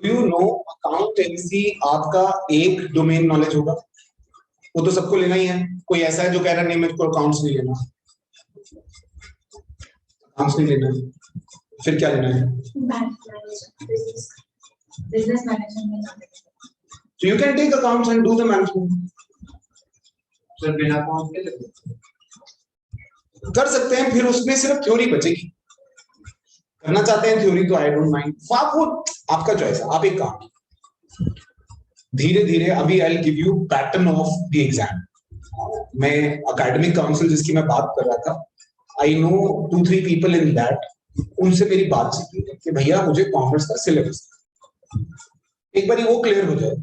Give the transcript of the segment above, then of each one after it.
Do you know accountancy आपका एक domain knowledge होगा, वो तो सबको लेना ही है। कोई ऐसा है जो कह रहा नहीं मेरे को अकाउंट्स नहीं लेना, अकाउंट्स नहीं लेना, फिर क्या लेना है? Business management. So you can take accounts and do the management. Sir बिना अकाउंट के कर सकते हैं, फिर उसमें सिर्फ थ्योरी बचेगी। करना चाहते हैं थ्योरी तो आई डोंट माइंड, आप वो आपका चॉइस है। आप एक काम धीरे धीरे, अभी I will give you pattern of the exam. मैं एकेडमिक काउंसिल जिसकी मैं बात कर रहा था, I know 2-3 people in that, उनसे मेरी बातचीत हुई कि भैया मुझे कॉमर्स का सिलेबस एक बार वो क्लियर हो जाए।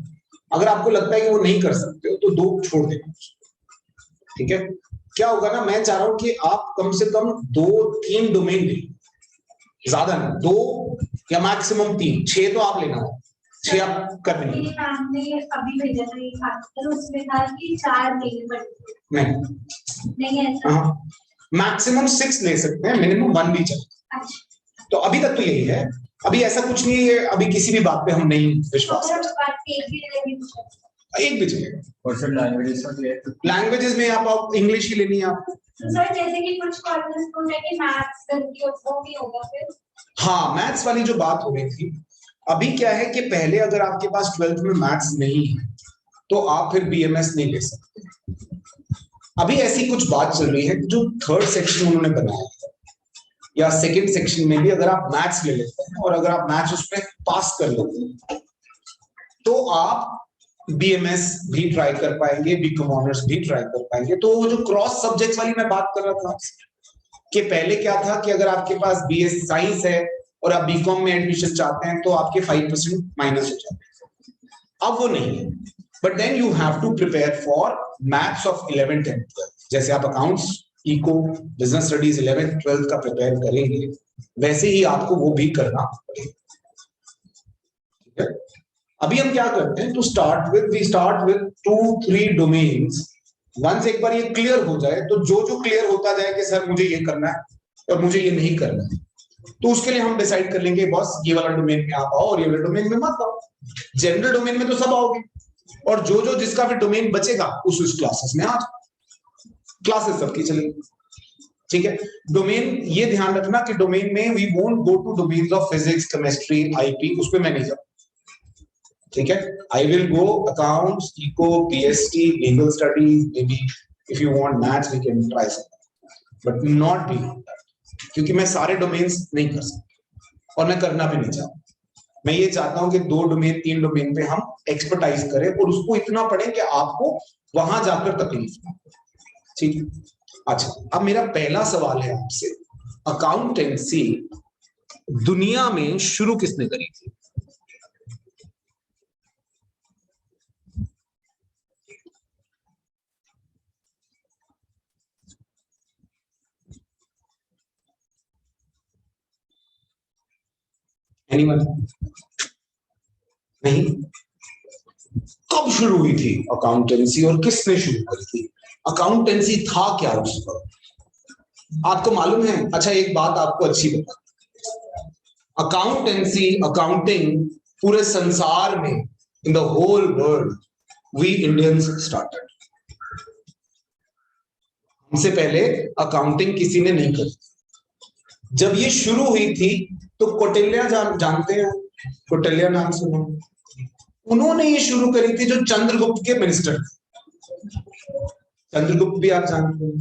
अगर आपको लगता है कि वो नहीं कर सकते हो तो 2 छोड़ देना, ठीक है? क्या होगा ना, मैं चाह रहा हूं कि आप कम से कम 2-3 डोमेन ले, ज्यादा नहीं, 2 या मैक्सिमम 3, 6 तो आप लेना हो, 6 आप कर भी नहीं। हमने अभी भेजा था एक आर्टिकल, उसमें था कि 4 महीने नहीं है ऐसा। हाँ, मैक्सिमम 6 ले सकते हैं, मिनिमम 1 भी चले। अच्छा। तो अभी तक तो यही है, अभी ऐसा कुछ नहीं है, अभी किसी भी बात पे हम नहीं विश्वास करते। एक भी चलेगा। और सर लैंग्वेजेस में आप इंग्लिश ही लेनी है आपको। सर जैसे कि कुछ कॉलेजेस को है कि मैथ्स गलती वो भी होगा फिर। हाँ, मैथ्स वाली जो बात हो रही थी, अभी क्या है कि पहले अगर आपके पास 12th में मैथ्स नहीं है तो आप फिर बीएमएस नहीं ले सकते। अभी ऐसी कुछ बात चल रही है जो 3rd सेक्शन उन्होंने बनाया है, या 2nd सेक्शन में भी अगर आप मैथ्स ले लेते हैं और अगर आप मैथ्स उसमें पास कर लेते हैं तो आप बीएमएस भी ट्राई कर पाएंगे, बीकॉम ऑनर्स भी ट्राई कर पाएंगे। तो वो जो क्रॉस सब्जेक्ट्स वाली मैं बात कर रहा था कि पहले क्या था कि अगर आपके पास बीएस साइंस है और आप बीकॉम में एडमिशन चाहते हैं तो आपके 5% माइनस हो जाते हैं। अब वो नहीं है, but then you have to prepare for maths of 11th and 12th। जैसे आप accounts, eco, business studies 11th 12th का प्रिपेयर करेंगे, वैसे ही आपको वो भी करना पड़ेगा, ठीक है? अभी हम क्या करते हैं, to start with we start with 2-3 domains. Once एक बार ये क्लियर हो जाए तो जो जो क्लियर होता जाए कि सर मुझे ये करना है और मुझे ये नहीं करना है, तो उसके लिए हम डिसाइड कर लेंगे बॉस ये वाला डोमेन में आप आओ और ये वाला डोमेन में मत आओ। जनरल डोमेन में तो सब आओगे, और जो जो जिसका फिर डोमेन बचेगा उस क्लासेस में आ जाओ, क्लासेस सबकी चलेगी, ठीक है? डोमेन ये ध्यान रखना कि डोमेन में we won't go to domains of physics, chemistry, IP, उस पे मैं नहीं जाऊँ, ठीक है? I will go accounts, eco, PST, legal studies, maybe if you want maths we can try something, but not beyond that, क्योंकि मैं सारे डोमेन्स नहीं कर सकता और मैं करना भी नहीं चाहता। मैं ये चाहता हूं कि 2 डोमेन 3 डोमेन पे हम एक्सपर्टाइज करें और उसको इतना पढ़ें कि आपको वहां जाकर तकलीफ ना हो, ठीक है? अच्छा, अब मेरा पहला सवाल है आपसे, अकाउंटेंसी दुनिया में शुरू किसने करी थी? एनीवन? नहीं? कब शुरू हुई थी अकाउंटेंसी और किसने शुरू करी थी? अकाउंटेंसी था क्या उस वक्त, आपको मालूम है? अच्छा, एक बात आपको अच्छी बता, अकाउंटेंसी, अकाउंटिंग पूरे संसार में, in the whole world, we Indians started. हमसे पहले अकाउंटिंग किसी ने नहीं करी। जब ये शुरू हुई थी तो कौटिल्य जानते हैं? कौटिल्य नाम सुना? उन्होंने ये शुरू करी थी, जो चंद्रगुप्त के मिनिस्टर थे। चंद्रगुप्त भी आप जानते हैं।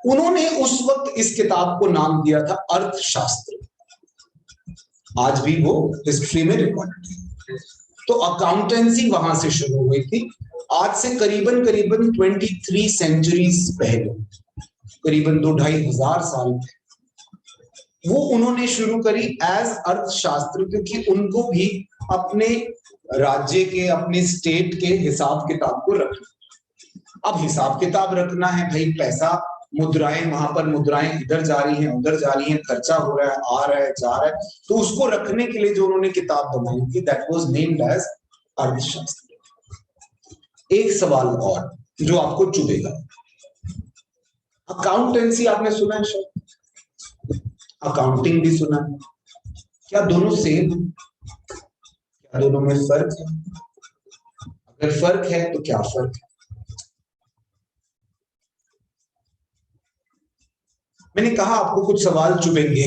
उन्होंने उस वक्त इस किताब को नाम दिया था अर्थशास्त्र। आज भी वो हिस्ट्री में रिकॉर्डेड है। तो अकाउंटेंसी वहां से शुरू हुई थी, आज से करीबन 23 सेंचुरीज पहले, करीबन 2-2.5 साल पहले वो उन्होंने शुरू करी एज अर्थशास्त्र, क्योंकि उनको भी अपने राज्य के, अपने स्टेट के हिसाब किताब को रखना। अब हिसाब किताब रखना है भाई, पैसा, मुद्राएं, वहां पर मुद्राएं इधर जा रही हैं, उधर जा रही हैं, खर्चा हो रहा है, आ रहा है, जा रहा है, तो उसको रखने के लिए जो उन्होंने किताब बनाई थी, दैट वाज नेम्ड एज अर्थशास्त्र। एक सवाल और जो आपको चुभेगा, अकाउंटेंसी आपने सुना है शायद, अकाउंटिंग भी सुना है, क्या दोनों सेम? दोनों में फर्क है? अगर फर्क है तो क्या फर्क है? मैंने कहा आपको कुछ सवाल चुभेंगे,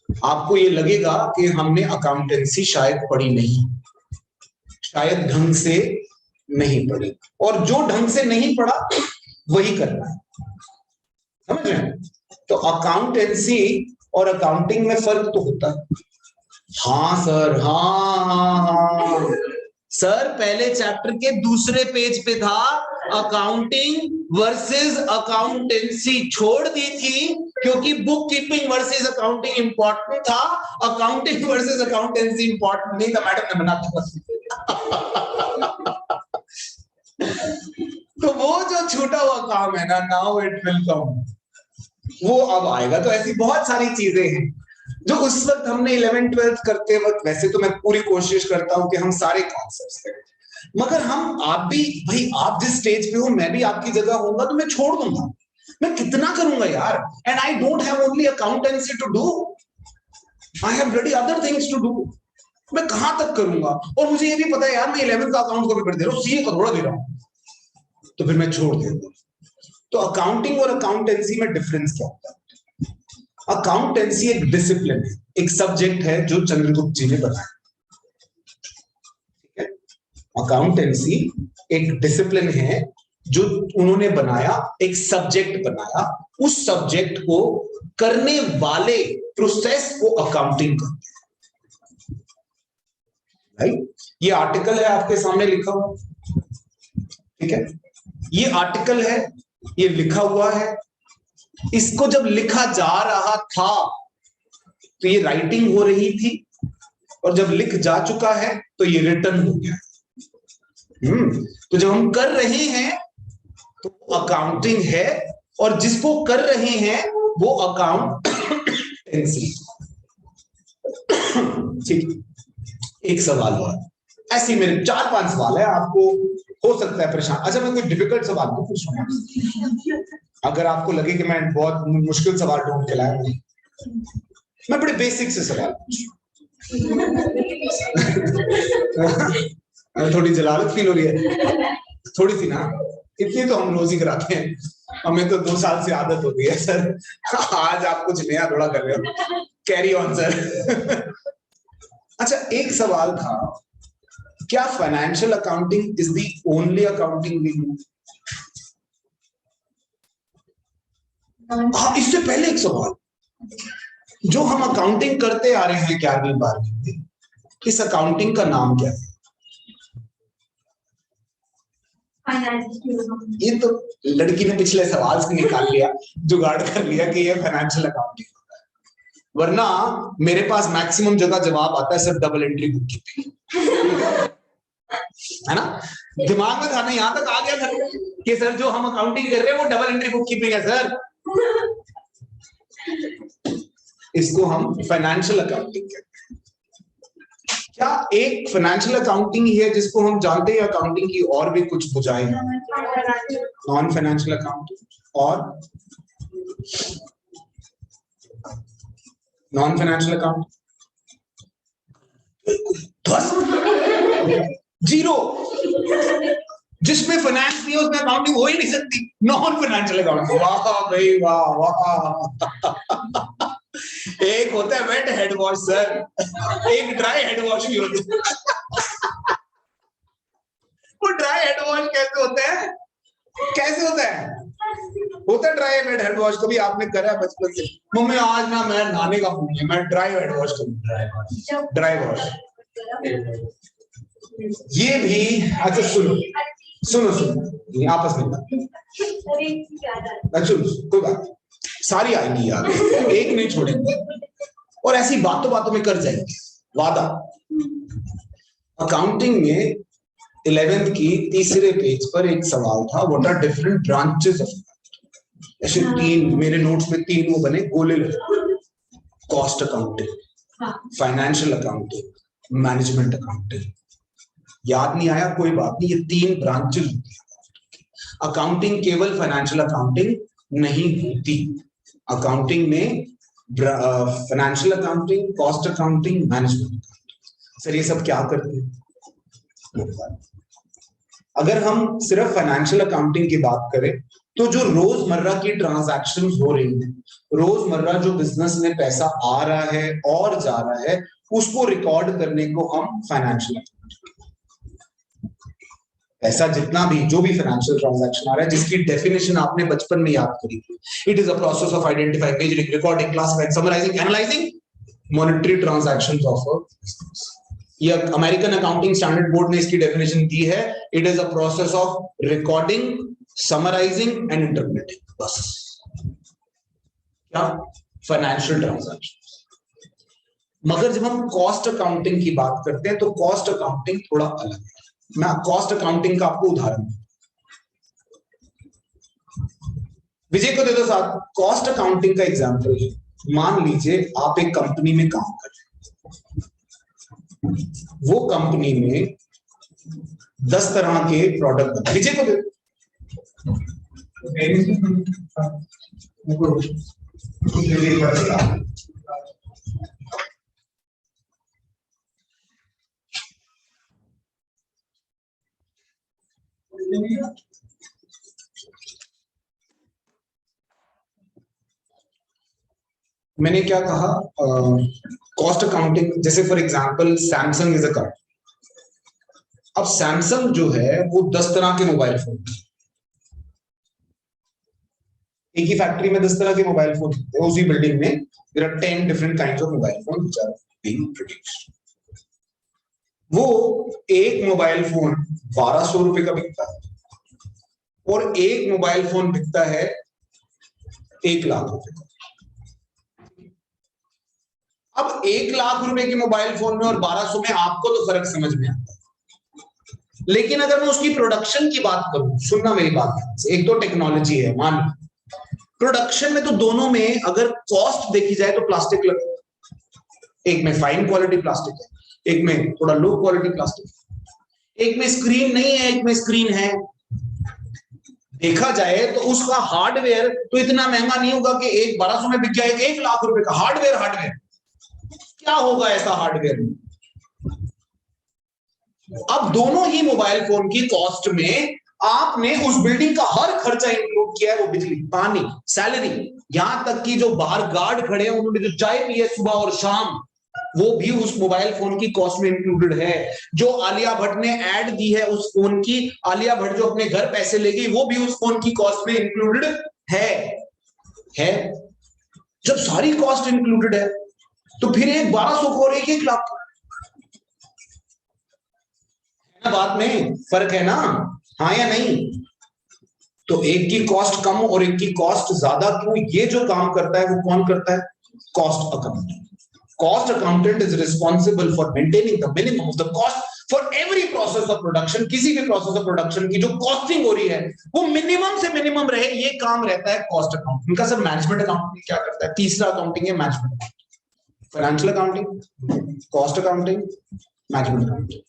आपको ये लगेगा कि हमने अकाउंटेंसी शायद पढ़ी नहीं, शायद ढंग से नहीं पढ़ी, और जो ढंग से नहीं पढ़ा वही करना है, समझ रहे हैं? तो अकाउंटेंसी और अकाउंटिंग में फर्क तो होता है। हाँ सर, हाँ सर, पहले चैप्टर के दूसरे पेज पे था अकाउंटिंग वर्सेस अकाउंटेंसी, छोड़ दी थी क्योंकि book keeping versus accounting important था, अकाउंटिंग वर्सेस अकाउंटेंसी इंपॉर्टेंट नहीं था, मैडम ने बना तो वो जो छूटा हुआ काम है ना, नाउ इट विल कम, वो अब आएगा। तो ऐसी बहुत सारी चीजें हैं जो उस वक्त हमने 11th-12th करते वक्त, वैसे तो मैं पूरी कोशिश करता हूं कि हम सारे कॉन्सेप्ट्स करें, मगर हम, आप भी भाई, आप जिस स्टेज पे हो, मैं भी आपकी जगह होऊंगा तो मैं छोड़ दूंगा, मैं कितना करूंगा यार, and I don't have only accountancy to do, I have ready other things to do, मैं कहां तक करूंगा? और मुझे ये भी पता है यार, मैं 11th का अकाउंट का पेपर दे रहा हूँ, सीए का थोड़ा दे रहा हूँ, तो फिर मैं छोड़ देता। तो अकाउंटिंग और अकाउंटेंसी में डिफरेंस क्या होता है? अकाउंटेंसी एक डिसिप्लिन है, एक सब्जेक्ट है जो चंद्रगुप्त जी ने बनाया, ठीक है? अकाउंटेंसी एक डिसिप्लिन है जो उन्होंने बनाया, एक सब्जेक्ट बनाया, उस सब्जेक्ट को करने वाले प्रोसेस को अकाउंटिंग कहते हैं, राइट? ये आर्टिकल है आपके सामने लिखा हुआ, ठीक है? ये आर्टिकल है, ये लिखा हुआ है, इसको जब लिखा जा रहा था तो ये राइटिंग हो रही थी, और जब लिख जा चुका है तो ये रिटर्न हो गया। तो जब हम कर रहे हैं तो अकाउंटिंग है, और जिसको कर रहे हैं वो अकाउंटेंसी। ठीक, एक सवाल हुआ, ऐसे मेरे 4-5 सवाल है, आपको हो सकता है परेशान। अच्छा, मैं कोई डिफिकल्ट सवाल नहीं पूछूंगा, अगर आपको लगे कि मैं बहुत मुश्किल सवाल ढूंढ के लाया हूं, मैं बड़े बेसिक से सवाल थोड़ी जलालत फील हो रही है, थोड़ी सी ना, इतनी तो हम रोज ही कराते हैं, हमें तो 2 साल से आदत हो गई है सर, आज आप कुछ नया थोड़ा कर रहे हो, कैरी ऑन सर। अच्छा, एक सवाल था, क्या financial accounting is the only accounting we do? हाँ, इससे पहले एक सवाल, जो हम अकाउंटिंग करते आ रहे हैं 11वीं-12वीं में, इस अकाउंटिंग का नाम क्या है? ये तो लड़की ने पिछले सवाल से निकाल लिया, जुगाड़ कर लिया कि ये फाइनेंशियल अकाउंटिंग होता है, वरना मेरे पास मैक्सिमम जगह जवाब आता है sir double entry book keeping, है ना? दिमाग में था ना, यहां तक आ गया था कि सर जो हम अकाउंटिंग कर रहे हैं वो डबल एंट्री बुक कीपिंग है सर। इसको हम फाइनेंशियल अकाउंटिंग कहते हैं। क्या एक फाइनेंशियल अकाउंटिंग ही है जिसको हम जानते हैं, अकाउंटिंग की और भी कुछ बुझाएं? नॉन फाइनेंशियल अकाउंटिंग और नॉन फाइनेंशियल अकाउंटिंग, जीरो, जिसमें फाइनेंस नहीं है उसमें अकाउंटिंग हो ही नहीं सकती, नॉन फाइनेंशियल अकाउंटिंग। वाह भाई वाह वाह। एक होता है वेट हेड वॉश सर, एक ड्राई हेड वॉश भी होता है। वो ड्राई हेड वॉश कैसे होता है? कैसे होता है? होता है ड्राई हेड वॉश, कभी आपने करा है बचपन से? मम्मी आज ना मैं नहाने का मूड है, मैं ड्राई हेड वॉश करूँ, ड्राई वॉश। ये भी, अच्छा सुनो सुनो सुनो, आपस में अच्छा कोई बात, सारी आएंगी यार, एक नहीं छोड़ेंगे, और ऐसी बातों बातों में कर जाएंगे, वादा। अकाउंटिंग में 11th की तीसरे पेज पर एक सवाल था, what are different branches of accounting. ऐसे 3 मेरे नोट्स में 3 वो बने गोले लगे, cost accounting, financial accounting, management accounting. याद नहीं आया कोई बात नहीं, ये 3 ब्रांचेस होती है। अकाउंटिंग केवल फाइनेंशियल अकाउंटिंग नहीं होती, अकाउंटिंग में financial accounting, cost accounting, management accounting, sir ये सब क्या करते हैं? अगर हम सिर्फ फाइनेंशियल अकाउंटिंग की बात करें तो जो रोजमर्रा की ट्रांजैक्शंस हो रही हैं, रोजमर्रा जो बिजनेस में पैसा आ रहा है और जा रहा है, उसको रिकॉर्ड करने को हम फाइनेंशियल, ऐसा जितना भी जो भी फाइनेंशियल ट्रांजैक्शन आ रहा है जिसकी डेफिनेशन आपने बचपन में याद करी थी, it is a process of identifying, measuring, recording, classifying, summarising, analysing monetary transactions of a business. ये अमेरिकन अकाउंटिंग स्टैंडर्ड बोर्ड ने इसकी डेफिनेशन दी है, it is a process of recording, summarising and interpreting. बस क्या? Financial transaction. मगर जब हम कॉस्ट अकाउंटिंग की बात करते हैं तो कॉस्ट अकाउंटिंग थोड़ा अलग है। मैं कॉस्ट अकाउंटिंग का आपको उदाहरण, विजय को दे दो साथ। कॉस्ट अकाउंटिंग का एग्जांपल है, मान लीजिए आप एक कंपनी में काम कर रहे हैं, वो कंपनी में 10 तरह के प्रोडक्ट बने। विजय को दे दो। मैंने क्या कहा, कॉस्ट अकाउंटिंग, जैसे for example Samsung is a company. अब सैमसंग जो है वो 10 तरह के मोबाइल फोन, एक ही फैक्ट्री में 10 तरह के मोबाइल फोन होते हैं, उसी बिल्डिंग में there are 10 different kinds of mobile phone which are being produced. वो एक मोबाइल फोन 1200 रुपए का बिकता है और एक मोबाइल फोन बिकता है 1 लाख रुपए का। अब 1 लाख रुपए के मोबाइल फोन में और 1200 में आपको तो फर्क समझ में आता है, लेकिन अगर मैं उसकी प्रोडक्शन की बात करूं, सुनना मेरी बात, एक तो टेक्नोलॉजी है, मान प्रोडक्शन में तो दोनों में अगर कॉस्ट देखी जाए तो प्लास्टिक लगे, एक में फाइन क्वालिटी प्लास्टिक है, एक में थोड़ा लो क्वालिटी प्लास्टिक, एक में स्क्रीन नहीं है, एक में स्क्रीन है। देखा जाए तो उसका हार्डवेयर तो इतना महंगा नहीं होगा कि एक 1200 में बिक जाए, 1 लाख रुपए का हार्डवेयर क्या होगा ऐसा हार्डवेयर में। अब दोनों ही मोबाइल फोन की कॉस्ट में आपने उस बिल्डिंग का हर खर्चा इंक्लूड किया है, वो बिजली, पानी, सैलरी, यहां तक कि जो बाहर गार्ड खड़े हैं उन्होंने जो चाय पी है सुबह और शाम, वो भी उस मोबाइल फोन की कॉस्ट में इंक्लूडेड है। जो आलिया भट्ट ने ऐड दी है उस फोन की, आलिया भट्ट जो अपने घर पैसे ले गई, वो भी उस फोन की कॉस्ट में इंक्लूडेड है। जब सारी कॉस्ट इंक्लूडेड है तो फिर एक 1200 को और एक 1 लाख, बात में फर्क है ना, हाँ या नहीं? तो एक की कॉस्ट कम और एक की कॉस्ट ज्यादा क्यों? ये जो काम करता है वो कौन करता है? Cost accountant. Cost accountant is responsible for maintaining the minimum of the cost for every process of production. किसी भी प्रोसेस ऑफ प्रोडक्शन की जो कॉस्टिंग हो रही है वो मिनिमम से मिनिमम रहे, ये काम रहता है कॉस्ट अकाउंटिंग का। सर मैनेजमेंट अकाउंटिंग क्या करता है? तीसरा अकाउंटिंग है management, financial accounting, cost accounting, management accounting.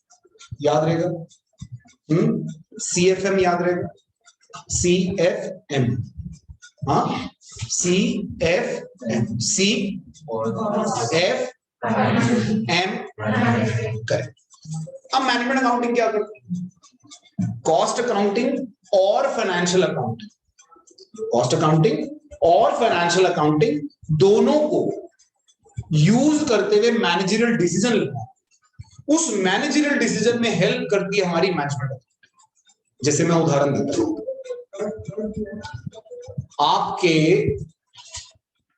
याद रहेगा, CFM याद रहेगा, CFM, हाँ CFM, CFM, करेक्ट। अब मैनेजमेंट अकाउंटिंग क्या करती है? कॉस्ट अकाउंटिंग और फाइनेंशियल अकाउंटिंग, कॉस्ट अकाउंटिंग और फाइनेंशियल अकाउंटिंग दोनों को यूज करते हुए मैनेजरियल डिसीजन लेना, उस मैनेजरियल डिसीजन में हेल्प करती है हमारी मैनेजमेंट। जैसे मैं उदाहरण देता हूं, आपके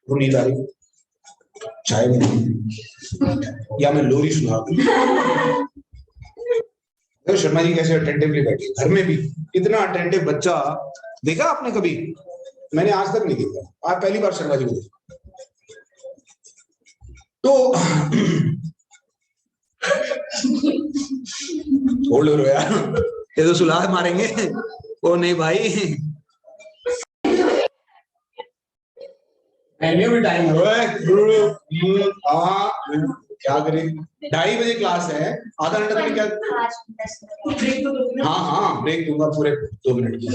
नींद चाय या मैं लोरी सुना दूं। शर्मा जी कैसे अटेंटिवली बैठे, घर में भी इतना अटेंटिव बच्चा देखा आपने कभी? मैंने आज तक नहीं देखा, आज पहली बार शर्मा जी को देखा। तो होल्ड करो यार, ये तो सुलाह मारेंगे। ओ नहीं भाई, भी टाइम है, क्या करें? 2:30 बजे क्लास है, आधा घंटा तक क्या? हाँ हाँ ब्रेक दूंगा पूरे 2 मिनट की।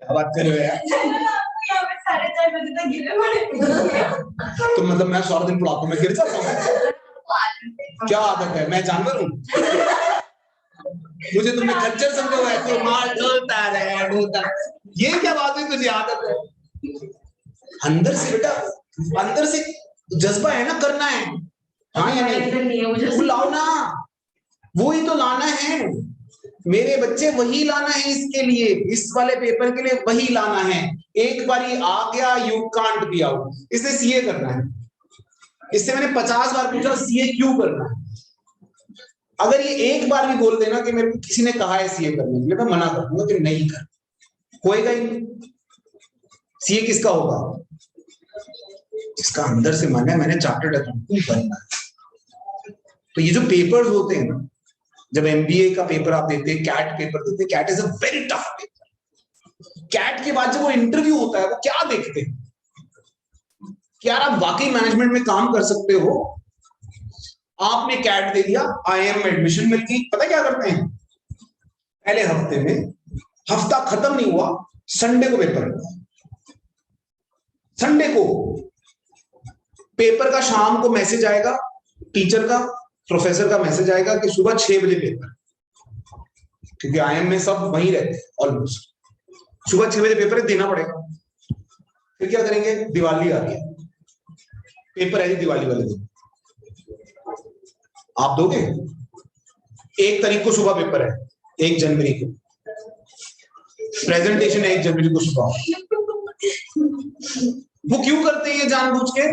क्या बात कर रहे हो यार? तो मतलब मैं सारा दिन पढ़ाता हूँ, मैं गिर जाता हूँ? क्या आदत है? मैं जानवर हूँ? मुझे तुमने खच्चर समझा हुआ है? तो मार ढोलता रहे ढोलता। ये क्या बात है? तुझे आदत है? अंदर से बेटा, अंदर से जज्बा है ना, करना है। हाँ या नहीं? वो लाओ ना, वो ही तो लाना है मेरे बच्चे, वही लाना है इसके लिए, इस वाले पेपर के लिए वही लाना है। एक बार ये आ गया, यू कांट बी आउट। इसलिए सीए करना है। इससे मैंने 50 बार पूछा सीए क्यों करना है। अगर ये एक बार भी बोल देना कि मेरे को किसी ने कहा है सीए करने के लिए, मैं मना कर दूंगा कि नहीं कर, होएगा ही नहीं। सीए किसका होगा? जिसका अंदर से मन है मैंने चार्टर्ड अकाउंटेंट बनना है। तो ये जो पेपर्स होते हैं ना, जब एमबीए का पेपर आप देते हैं, कैट पेपर देते हैं, CAT is a very tough paper. CAT के बाद जब वो इंटरव्यू होता है, वो क्या देखते हैं कि यार आप वाकई मैनेजमेंट में काम कर सकते हो। आपने कैट दे दिया, आईएम में एडमिशन मिल गई। पता क्या करते हैं? पहले हफ्ते में, हफ्ता खत्म नहीं हुआ, संडे को पेपर हुआ। संडे को पेपर का शाम को मैसेज आएगा, टीचर का, प्रोफेसर का मैसेज आएगा कि सुबह 6 बजे पेपर, क्योंकि आईएम में सब वहीं रहते हैं ऑलमोस्ट। सुबह 6 बजे पेपर देना पड़ेगा। फिर क्या करेंगे? दिवाली आ रही है, पेपर है दिवाली वाले दिन, आप दोगे? 1 तारीख को सुबह पेपर है, 1 जनवरी को प्रेजेंटेशन है, 1 जनवरी को सुबह। वो क्यों करते हैं ये जानबूझ के?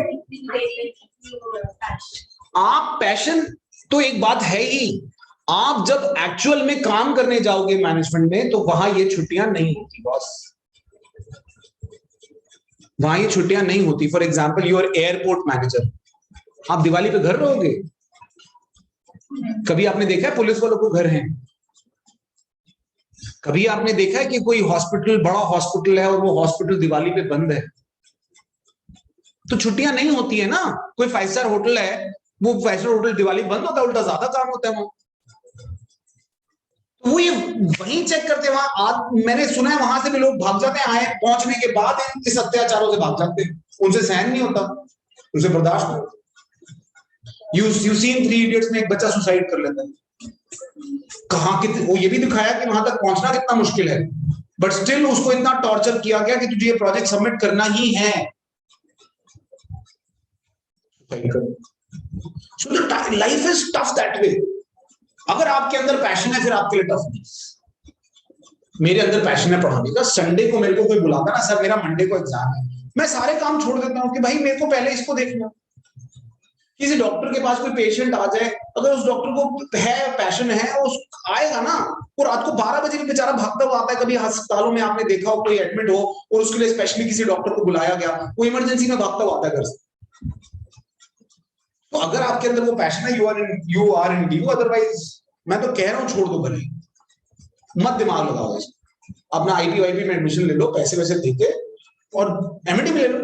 आप पैशन तो एक बात है ही, आप जब एक्चुअल में काम करने जाओगे मैनेजमेंट में, तो वहां ये छुट्टियां नहीं होती बॉस, वहां ये छुट्टियां नहीं होती। For example your airport manager, आप दिवाली पे घर रहोगे? कभी आपने देखा है पुलिस वालों को घर हैं? कभी आपने देखा है कि कोई हॉस्पिटल, बड़ा हॉस्पिटल है और वो हॉस्पिटल दिवाली पे बंद है? तो छुट्टियां नहीं होती है ना। कोई 5 स्टार होटल है, वो 5 स्टार होटल दिवाली बंद होता है, उल्टा ज्यादा काम होता है वहां। तो वो ये वहीं चेक करते हैं वहां। मैंने सुना है वहां से भी लोग भाग जाते हैं, आए पहुंचने के बाद इस अत्याचारों से भाग जाते हैं, उनसे सहन नहीं होता, उनसे बर्दाश्त नहीं होता। यू सीन 3 इडियट्स में एक बच्चा सुसाइड कर लेता है। कहां कितने, वो ये भी दिखाया कि वहां तक पहुंचना कितना मुश्किल है, बट स्टिल उसको इतना टॉर्चर किया गया कि तुझे ये प्रोजेक्ट सबमिट करना ही है। So the life is tough that way. अगर आपके अंदर पैशन है, फिर आपके लिए टफ नहीं। मेरे अंदर पैशन है पढ़ाने का। संडे को मेरे को कोई बुलाता ना, सर मेरा मंडे को एग्जाम है, मैं सारे काम छोड़ देता हूँ कि भाई मेरे को पहले इसको देखना। किसी डॉक्टर के पास कोई पेशेंट आ जाए, अगर उस डॉक्टर को है पैशन है, उस आएगा ना, वो रात को 12 बजे भी बेचारा भागता हुआ आता है। कभी अस्पतालों में आपने देखा हो, कोई एडमिट हो और उसके लिए स्पेशली किसी डॉक्टर को बुलाया गया, वो इमरजेंसी में भागता हुआ आता है घर से। तो अगर आपके अंदर वो पैशन है, you are indeed. Otherwise मैं तो कह रहा हूं छोड़ दो, भले मत दिमाग लगाओ। अपना आईटी वाईटी में एडमिशन ले लो, पैसे वैसे देके, और एमएटी में ले लो।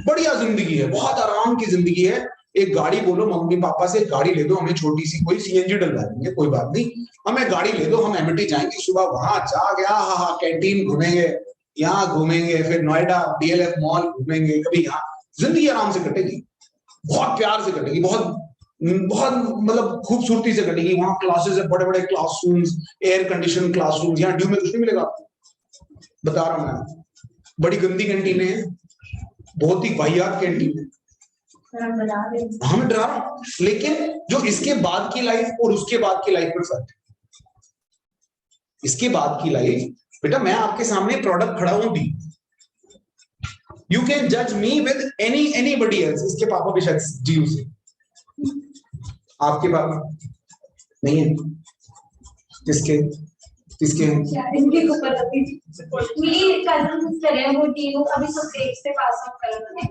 बढ़िया जिंदगी है, बहुत आराम की जिंदगी है। एक गाड़ी बोलो मम्मी पापा से, गाड़ी ले दो हमें छोटी सी, कोई सीएनजी डलवा देंगे, कोई बात नहीं, हमें गाड़ी ले दो, हम एमएटी जाएंगे, सुबह वहां जा गया, हाँ कैंटीन घूमेंगे, यहाँ घूमेंगे, फिर नोएडा डीएलएफ मॉल घूमेंगे, कभी यहाँ। जिंदगी आराम से कटेगी, बहुत प्यार से कटेगी, बहुत बहुत मतलब खूबसूरती से कटेगी। वहां क्लासेस है, बड़े बड़े क्लासरूम्स, एयर कंडीशन क्लासरूम्स। यहाँ ड्यू में कुछ नहीं मिलेगा आपको, बता रहा हूं मैं। बड़ी गंदी कैंटीन है, बहुत ही वाहियात कैंटीन है, हमें डरा रहा हूं। लेकिन जो इसके बाद की लाइफ और उसके बाद की लाइफ में फर्क है। इसके बाद की लाइफ बेटा, मैं आपके सामने प्रोडक्ट खड़ा हूं भी, यू कैन जज मी विद एनीबडी एल्स। इसके पापा भी शायद जीव से, आपके पापा नहीं है, किसके किसके इनके को पता थी। मेरी कजन सिस्टर है, वो टीयू अभी तो ग्रेड से पास आउट कर रहे हैं,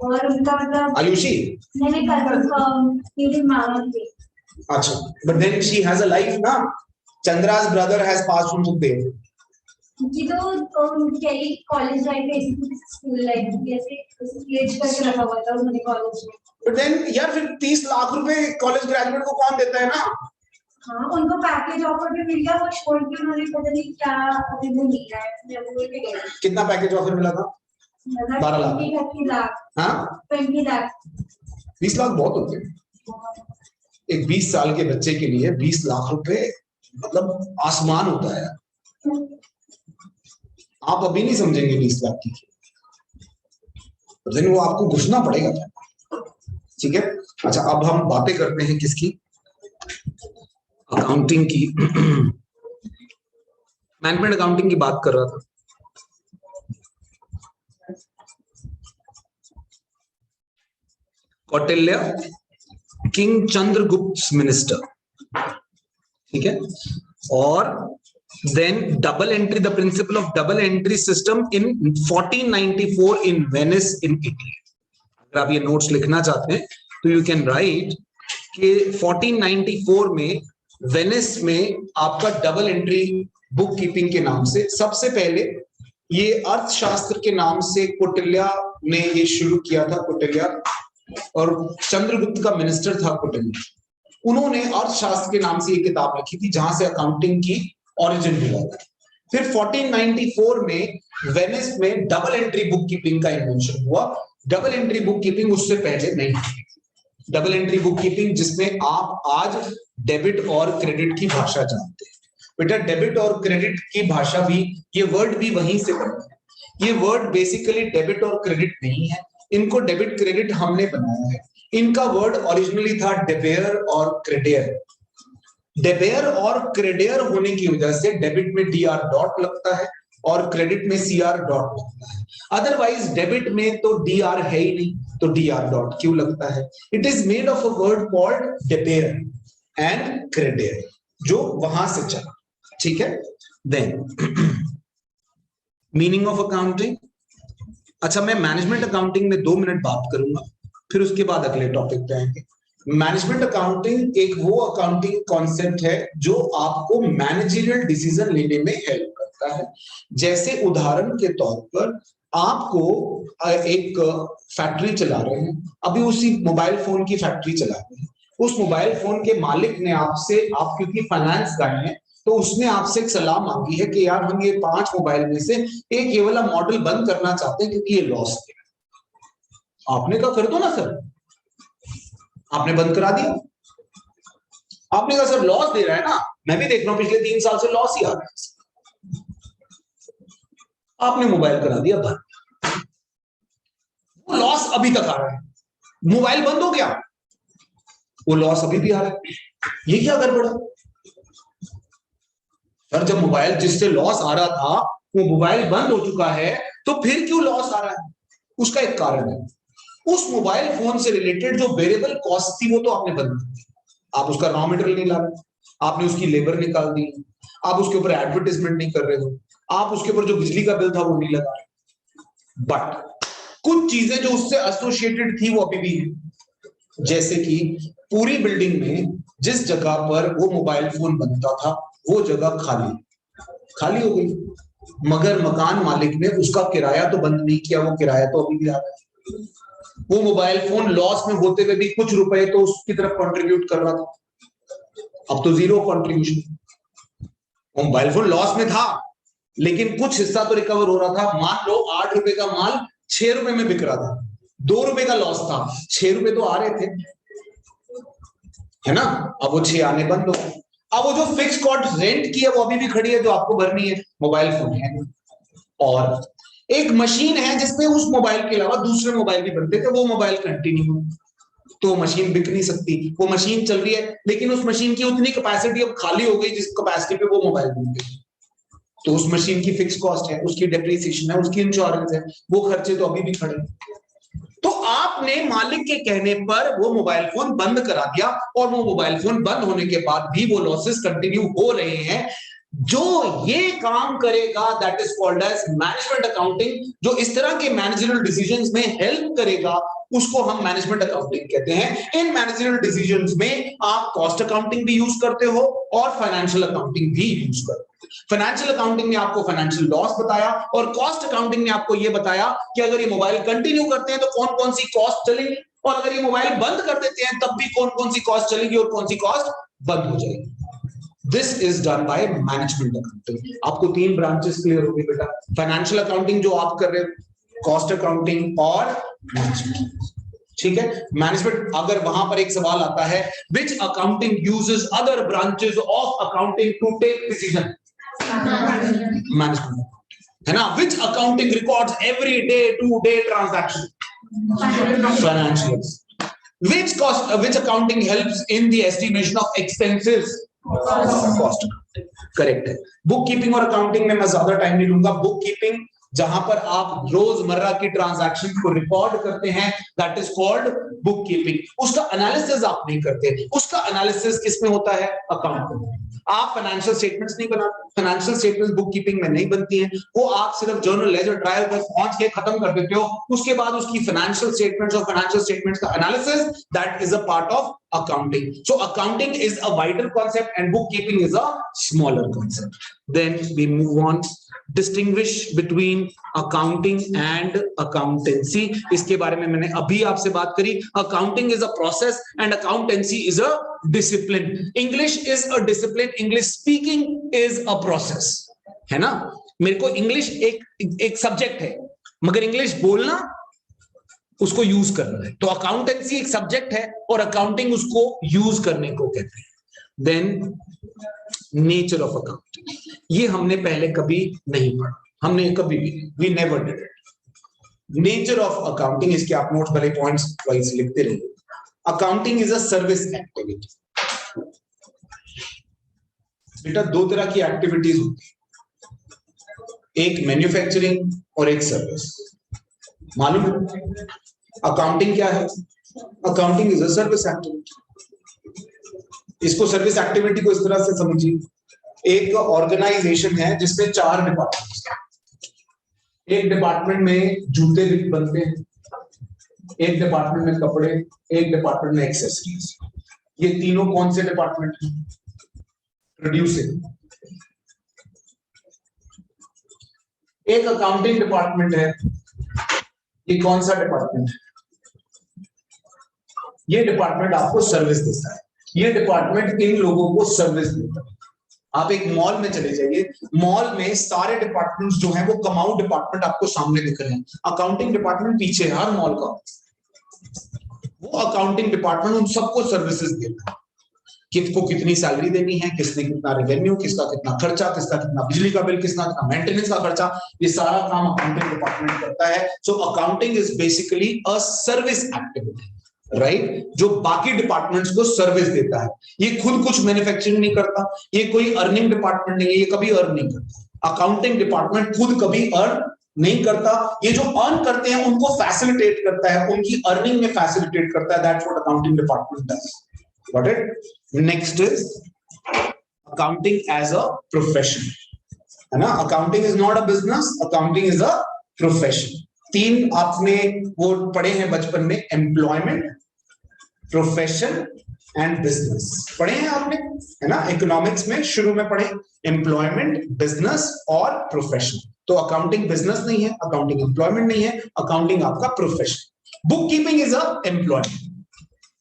और उनका मतलब आयुषी मैंने कजन का मेरी मामा थी। अच्छा, but then she has a life ना। चंद्रा's brother has passed from Sukhdev. उनकी तो क्या ही कॉलेज लाइफ है, स्कूल लाइफ भी ऐसे प्लेज करके रखा हुआ था उन्होंने कॉलेज में। बट देन यार फिर 30 लाख रुपए कॉलेज ग्रेजुएट को कौन देता है ना। हाँ, उनको पैकेज ऑफर भी मिल गया, वो छोड़ के उन्होंने पता नहीं क्या अभी वो मिल रहा है, मैं वो लेके गई। कितना पैकेज ऑफर मिला था? 12 लाख। 20 लाख। हाँ 20 लाख। 20 लाख बहुत होते हैं एक 20 साल के बच्चे के लिए। 20 लाख रुपए मतलब आसमान होता है। आप अभी नहीं समझेंगे 20 लाख की, वो आपको घुसना पड़ेगा। ठीक है, अच्छा अब हम बातें करते हैं किसकी, अकाउंटिंग की। मैनेजमेंट अकाउंटिंग की बात कर रहा था। कौटिल्य किंग चंद्रगुप्त मिनिस्टर, ठीक है, और then double entry, the principle of double entry system in 1494 in Venice in Italy. अगर आप ये नोट्स लिखना चाहते हैं तो यू कैन राइट कि 1494 में वेनिस में आपका डबल एंट्री बुक कीपिंग के नाम से सबसे पहले ये अर्थशास्त्र के नाम से कौटिल्य ने ये शुरू किया था। कौटिल्य और चंद्रगुप्त का मिनिस्टर था कौटिल्य, उन्होंने अर्थशास्त्र के नाम से ये किताब लिखी थी जहां से अकाउंटिंग की ओरिजिन हुआ। फिर 1494 में वेनिस में डबल एंट्री बुक कीपिंग का इन्वेंशन हुआ। डबल एंट्री बुक कीपिंग उससे पहले नहीं थी। डबल एंट्री बुक कीपिंग जिसमें आप आज डेबिट और क्रेडिट की भाषा जानते हैं। बेटा डेबिट और क्रेडिट की भाषा भी, ये वर्ड भी वहीं से बना है। ये वर्ड बेसिकली डेबिट और क्रेडिट नहीं है, इनको डेबिट क्रेडिट हमने बनाया है। इनका वर्ड ओरिजिनली था डेबेयर और क्रेडियर। डेबेयर और क्रेडियर होने की वजह से डेबिट में डीआर डॉट लगता है और क्रेडिट में सीआर डॉट लगता है। अदरवाइज डेबिट में तो डीआर है ही नहीं, तो डीआर डॉट क्यों लगता है? It is made of a word called debere and credere, जो वहां से चला। ठीक है, देन मीनिंग ऑफ अकाउंटिंग। अच्छा, मैं मैनेजमेंट अकाउंटिंग में 2 मिनट बात करूंगा, फिर उसके बाद अगले टॉपिक पे आएंगे। मैनेजमेंट अकाउंटिंग एक वो अकाउंटिंग कॉन्सेप्ट है जो आपको मैनेजरियल डिसीजन लेने में हेल्प करता है। जैसे उदाहरण के तौर पर आपको एक फैक्ट्री चला रहे हैं, अभी उसी मोबाइल फोन की फैक्ट्री चला रहे हैं। उस मोबाइल फोन के मालिक ने आपसे, आप क्योंकि फाइनेंस गाय हैं तो उसने आपसे एक सलाह मांगी है कि यार हम ये 5 मोबाइल में से एक ये वाला मॉडल बंद करना चाहते हैं क्योंकि ये लॉस है। आपने कहा कर दो ना सर, आपने बंद करा दिया। आपने कहा सर लॉस दे रहा है ना, मैं भी देख रहा हूं पिछले 3 साल से लॉस ही आ रहा है। आपने मोबाइल करा दिया बंद, वो लॉस अभी तक आ रहा है। मोबाइल बंद हो गया, वो लॉस अभी भी आ रहा है। ये क्या गड़बड़ है सर? जब मोबाइल जिससे लॉस आ रहा था वो मोबाइल बंद हो चुका है तो फिर क्यों लॉस आ रहा है? उसका एक कारण है, उस मोबाइल फोन से रिलेटेड जो वेरिएबल कॉस्ट थी वो तो आपने बंद कर दी। आप उसका रॉ मटेरियल नहीं ला रहे, आपने उसकी लेबर निकाल दी, आप उसके ऊपर एडवर्टाइजमेंट नहीं कर रहे हो, आप उसके ऊपर जो बिजली का बिल था वो नहीं लगा रहे। बट कुछ चीजें जो उससे एसोसिएटेड थी वो अभी भी है। जैसे कि पूरी बिल्डिंग में जिस जगह पर वो मोबाइल फोन बनता था वो जगह खाली हो गई, मगर मकान मालिक ने उसका किराया तो बंद नहीं किया, वो किराया तो अभी भी आ रहा है। वो मोबाइल फोन लॉस में होते हुए भी कुछ रुपए तो उसकी तरफ कंट्रीब्यूट कर रहा था, अब तो 0 कंट्रीब्यूशन। मोबाइल फोन लॉस में था लेकिन कुछ हिस्सा तो रिकवर हो रहा था। मान लो 8 रुपए का माल 6 रुपए में बिक रहा था, 2 रुपए का लॉस था, 6 रुपए तो आ रहे थे, है ना? अब वो 6 आने बंद हो गए। अब वो जो फिक्स कॉस्ट रेंट की है वो अभी भी खड़ी है जो आपको भरनी है, मोबाइल फोन है। और एक मशीन है जिसपे उस मोबाइल के अलावा दूसरे मोबाइल भी बनते थे, वो मोबाइल कंटिन्यू, तो मशीन बिक नहीं सकती। वो मशीन चल रही है लेकिन उस मशीन की उतनी कैपेसिटी अब खाली हो गई जिस कैपेसिटी पे वो मोबाइल बन गई, तो उस मशीन की फिक्स कॉस्ट है, उसकी डेप्रिसिएशन है, उसकी इंश्योरेंस है, वो खर्चे तो अभी भी खड़े हैं। तो आपने मालिक के कहने पर वो मोबाइल फोन बंद करा दिया और वो मोबाइल फोन बंद होने के बाद भी वो लॉसेस कंटिन्यू हो रहे हैं। जो ये काम करेगा that is called as management accounting. जो इस तरह के मैनेजरियल डिसीजंस में हेल्प करेगा उसको हम मैनेजमेंट अकाउंटिंग कहते हैं। इन मैनेजरियल डिसीजंस में आप कॉस्ट अकाउंटिंग भी यूज करते हो और फाइनेंशियल अकाउंटिंग भी यूज करते हो। फाइनेंशियल अकाउंटिंग ने आपको फाइनेंशियल लॉस बताया और कॉस्ट अकाउंटिंग ने आपको यह बताया कि अगर ये मोबाइल कंटिन्यू करते हैं तो कौन कौन सी कॉस्ट चलेगी, और अगर ये मोबाइल बंद कर देते हैं तब भी कौन कौन सी कॉस्ट चलेगी और कौन सी कॉस्ट बंद हो जाएगी। This is done by management accounting. आपको 3 ब्रांचेस क्लियर हो गई बेटा, फाइनेंशियल अकाउंटिंग जो आप कर रहे हो, कॉस्ट अकाउंटिंग और मैनेजमेंट। ठीक है, मैनेजमेंट, अगर वहां पर एक सवाल आता है which accounting uses other branches of accounting to take decision, management है ना. Which accounting records every day to day transaction, financials. Which accounting helps in the estimation of expenses, cost. Correct है. बुक कीपिंग और accounting में मैं ज्यादा time नहीं लूंगा. Book keeping जहां पर आप रोजमर्रा की ट्रांजैक्शन को रिकॉर्ड करते हैं, that is called book keeping. उसका एनालिसिस आप नहीं करते. उसका एनालिसिस किसमें होता है, अकाउंटिंग. आप फाइनेंशियल स्टेटमेंट्स नहीं बनाते. फाइनेंशियल स्टेटमेंट्स बुक कीपिंग में नहीं बनती हैं. वो आप सिर्फ जर्नल लेजर ट्रायल पर पहुंच के खत्म कर देते हो. उसके बाद उसकी फाइनेंशियल स्टेटमेंट्स और फाइनेंशियल स्टेटमेंट्स का analysis, that is a part of accounting. So accounting is a wider concept and bookkeeping is a smaller concept. Then we move on. Distinguish between accounting and accountancy. इसके बारे में मैंने अभी आपसे बात करी. Accounting is a process and accountancy is a discipline. English is a discipline. English speaking is a process. है ना. मेरे को English एक सब्जेक्ट है, मगर इंग्लिश बोलना उसको यूज करना है. तो अकाउंटेंसी एक सब्जेक्ट है और अकाउंटिंग उसको यूज करने को कहते हैं. देन नेचर ऑफ अकाउंटिंग, ये हमने पहले कभी नहीं पढ़ा. हमने कभी भी, we never did it. Nature of accounting, इसके आप नोट्स वाले पॉइंट्स वाइज लिखते रहिए. Accounting is a service activity. बेटा दो तरह की एक्टिविटीज होती है, एक मैन्युफैक्चरिंग और एक सर्विस. मालूम है अकाउंटिंग क्या है? Accounting is a service activity. इसको सर्विस एक्टिविटी को इस तरह से समझिए, एक ऑर्गेनाइजेशन है जिसमें 4 डिपार्टमेंट्स हैं. एक डिपार्टमेंट में जूते बनते हैं, एक डिपार्टमेंट में कपड़े, एक डिपार्टमेंट में एक्सेसरीज. ये तीनों कौन से डिपार्टमेंट हैं? प्रोड्यूसिंग. एक अकाउंटिंग डिपार्टमेंट है. ये कौन सा डिपार्टमेंट है? ये डिपार्टमेंट आपको सर्विस देता है. ये डिपार्टमेंट इन लोगों को सर्विस देता है. आप एक मॉल में चले जाइए, मॉल में सारे डिपार्टमेंट्स जो हैं वो कमाऊ डिपार्टमेंट आपको सामने दिख रहे हैं. अकाउंटिंग डिपार्टमेंट पीछे है हर मॉल का. वो अकाउंटिंग डिपार्टमेंट उन सबको सर्विसेज देता है. किसको कितनी सैलरी देनी है, किसने कितना रेवेन्यू, किसका कितना खर्चा, किसका कितना बिजली का बिल, किसका कितना मेंटेनेंस का खर्चा, ये सारा काम अकाउंटिंग डिपार्टमेंट करता है. सो accounting is basically a service activity, right, जो बाकी डिपार्टमेंट्स को सर्विस देता है. ये खुद कुछ मैन्युफैक्चरिंग नहीं करता. ये कोई अर्निंग डिपार्टमेंट नहीं है, ये कभी अर्न नहीं करता. अकाउंटिंग डिपार्टमेंट खुद कभी अर्न नहीं करता. ये जो अर्न करते हैं उनको फैसिलिटेट करता है, उनकी अर्निंग में फैसिलिटेट करता है. That's what accounting department does. Got it? Next is accounting as a profession. है ना? Accounting is not a business. Accounting is a profession. 3 आपने वो पढ़े हैं बचपन में, employment, profession and business. पढ़े हैं आपने, है ना? इकोनॉमिक्स में शुरू में पढ़े employment, business और profession. तो accounting business नहीं है, accounting employment नहीं है, accounting आपका profession. Bookkeeping is a employment.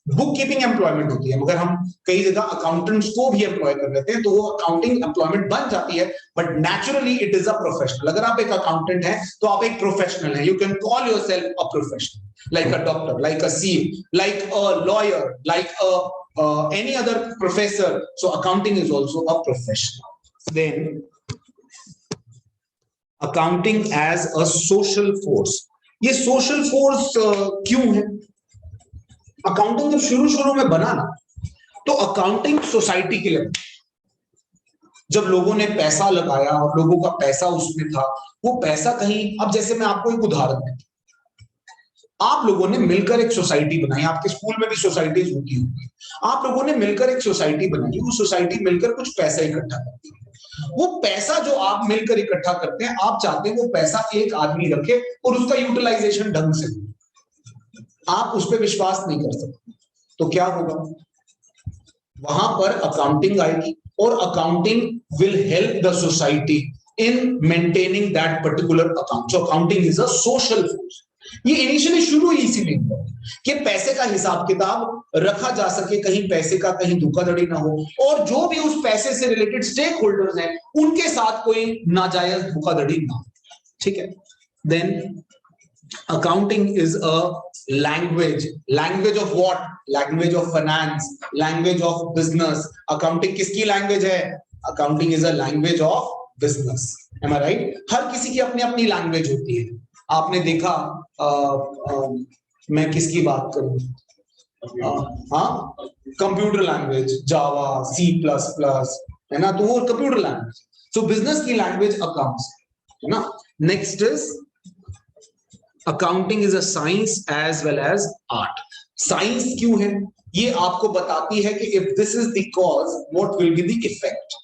Book keeping employment होती है, मगर हम कई जगह अकाउंटेंट्स को भी एम्प्लॉय कर लेते हैं, तो वो अकाउंटिंग एम्प्लॉयमेंट बन जाती है, but naturally it is a professional. अगर आप एक अकाउंटेंट हैं तो आप एक प्रोफेशनल हैं. You can call yourself a professional, like a doctor, like a CA, like a lawyer, like a any other professor. So accounting is also a profession. Then accounting as a social force. ये social force क्यों है? Accounting जब शुरू में बना ना, तो accounting society के लिए, जब लोगों ने पैसा लगाया और लोगों का पैसा उसमें था, वो पैसा कहीं, अब जैसे मैं आपको एक उदाहरण देता हूं. आप लोगों ने मिलकर एक सोसाइटी बनाई. आपके स्कूल में भी सोसाइटीज होती होंगी. आप लोगों ने मिलकर एक सोसाइटी बनाई. वो सोसाइटी मिलकर कुछ पैसा इकट्ठा करती है. वो पैसा जो आप मिलकर इकट्ठा करते हैं, आप चाहते हैं वो पैसा एक आदमी रखे और उसका यूटिलाइजेशन ढंग से. आप उस पर विश्वास नहीं कर सकते, तो क्या होगा? वहां पर अकाउंटिंग आएगी और accounting will help the society in maintaining that particular account. So accounting is a social force. ये इनिशियली शुरू ही इसीलिए हुआ कि पैसे का हिसाब किताब रखा जा सके, कहीं पैसे का कहीं धोखाधड़ी ना हो, और जो भी उस पैसे से रिलेटेड स्टेक होल्डर्स हैं उनके साथ कोई नाजायज धोखाधड़ी ना हो. ठीक है. Then Accounting is a language. Language of what? Language of finance, language of business. Accounting किसकी language है? Accounting is a language of business. Am I right? हर किसी की अपनी अपनी language होती है. आपने देखा मैं किसकी बात करूं? हाँ, कंप्यूटर लैंग्वेज, जावा, C++, है ना? तो वो कंप्यूटर लैंग्वेज. So business की language accounts, है ना? Next is accounting is a science as well as art. Science क्यों है? ये आपको बताती है कि if this is the cause what will be the effect.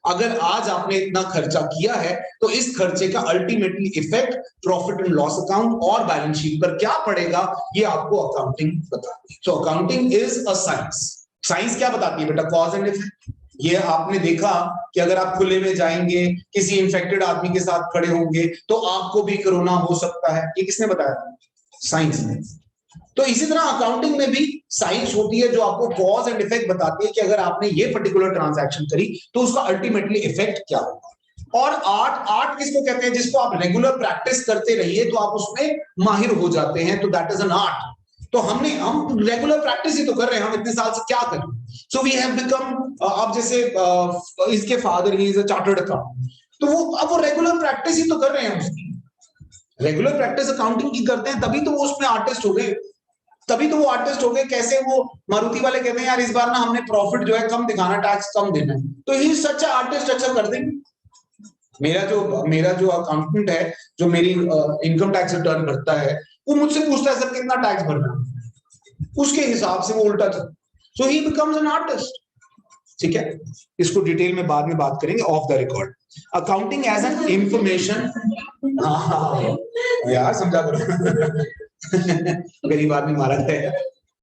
अगर आज आपने इतना खर्चा किया है तो इस खर्चे का ultimately effect profit and loss account और बैलेंस शीट पर क्या पड़ेगा, ये आपको अकाउंटिंग बताती है. सो accounting is a science. Science क्या बताती है बेटा? Cause and effect. ये आपने देखा कि अगर आप खुले में जाएंगे, किसी इन्फेक्टेड आदमी के साथ खड़े होंगे तो आपको भी कोरोना हो सकता है. ये किसने बताया? साइंस ने. तो इसी तरह अकाउंटिंग में भी साइंस होती है जो आपको कॉज एंड इफेक्ट बताती है कि अगर आपने ये पर्टिकुलर ट्रांजैक्शन करी तो उसका अल्टीमेटली इफेक्ट क्या होगा. और आर्ट किसको कहते हैं? जिसको आप रेगुलर प्रैक्टिस करते रहिए तो आप उसमें माहिर हो जाते हैं, तो दैट इज एन आर्ट. तो हम रेगुलर प्रैक्टिस ही तो कर रहे हैं, हम इतने साल से क्या करें. सो वी हैव बिकम, अब जैसे इसके father he is a chartered accountant, तो वो अब वो रेगुलर प्रैक्टिस ही तो कर रहे हैं उसकी. रेगुलर प्रैक्टिस अकाउंटिंग की करते हैं तभी तो वो उसमें आर्टिस्ट हो गए. तभी तो वो आर्टिस्ट हो गए. कैसे? वो मारुति वाले कहते हैं यार इस बार ना हमने प्रॉफिट जो है कम दिखाना, टैक्स कम देना है, तो ही सच अ आर्टिस्ट. अच्छा कर देंगे. मेरा जो अकाउंटेंट है जो मेरी इनकम टैक्स रिटर्न भरता है, वो मुझसे पूछता है सर कितना टैक्स भरना है, उसके हिसाब से वो उल्टा था. So he becomes an artist. ठीक है, इसको डिटेल में बाद में बात करेंगे off the record. Accounting as an information. यार समझा करो. गरीब आदमी मारा गया.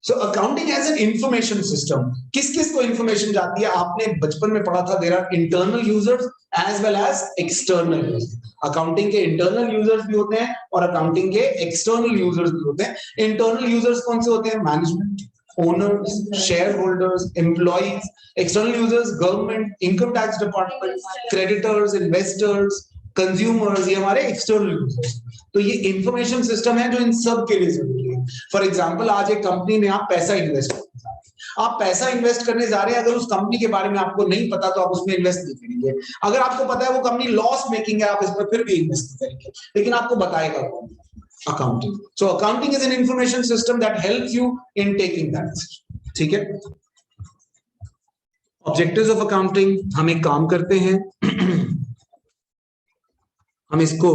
So accounting as an information system. किस किस को इंफॉर्मेशन जाती है? आपने बचपन में पढ़ा था, there are internal users as well as external users. Accounting के इंटरनल यूजर्स भी होते हैं और अकाउंटिंग के एक्सटर्नल यूजर्स भी होते हैं. इंटरनल यूजर्स कौन से होते हैं? Management, owners, share holders, employees. External users government, income tax department, creditors, investors, consumers, ये हमारे एक्सटर्नल यूजर्स. तो ये इंफॉर्मेशन सिस्टम है जो इन सब के लिए जरूरी है. फॉर एग्जांपल, आज एक कंपनी में आप पैसा इन्वेस्ट करने जा रहे हैं, आप पैसा इन्वेस्ट करने जा रहे हैं, अगर उस कंपनी के बारे में आपको नहीं पता तो आप उसमें इन्वेस्ट नहीं करेंगे. अगर आपको पता है वो कंपनी लॉस मेकिंग है, आप इसमें फिर भी इन्वेस्ट करेंगे, लेकिन आपको बताएगा कौन? Accounting. So accounting is an information system that helps you in taking that decision. ठीक है. ऑब्जेक्टिव्स ऑफ अकाउंटिंग, हम एक काम करते हैं, हम इसको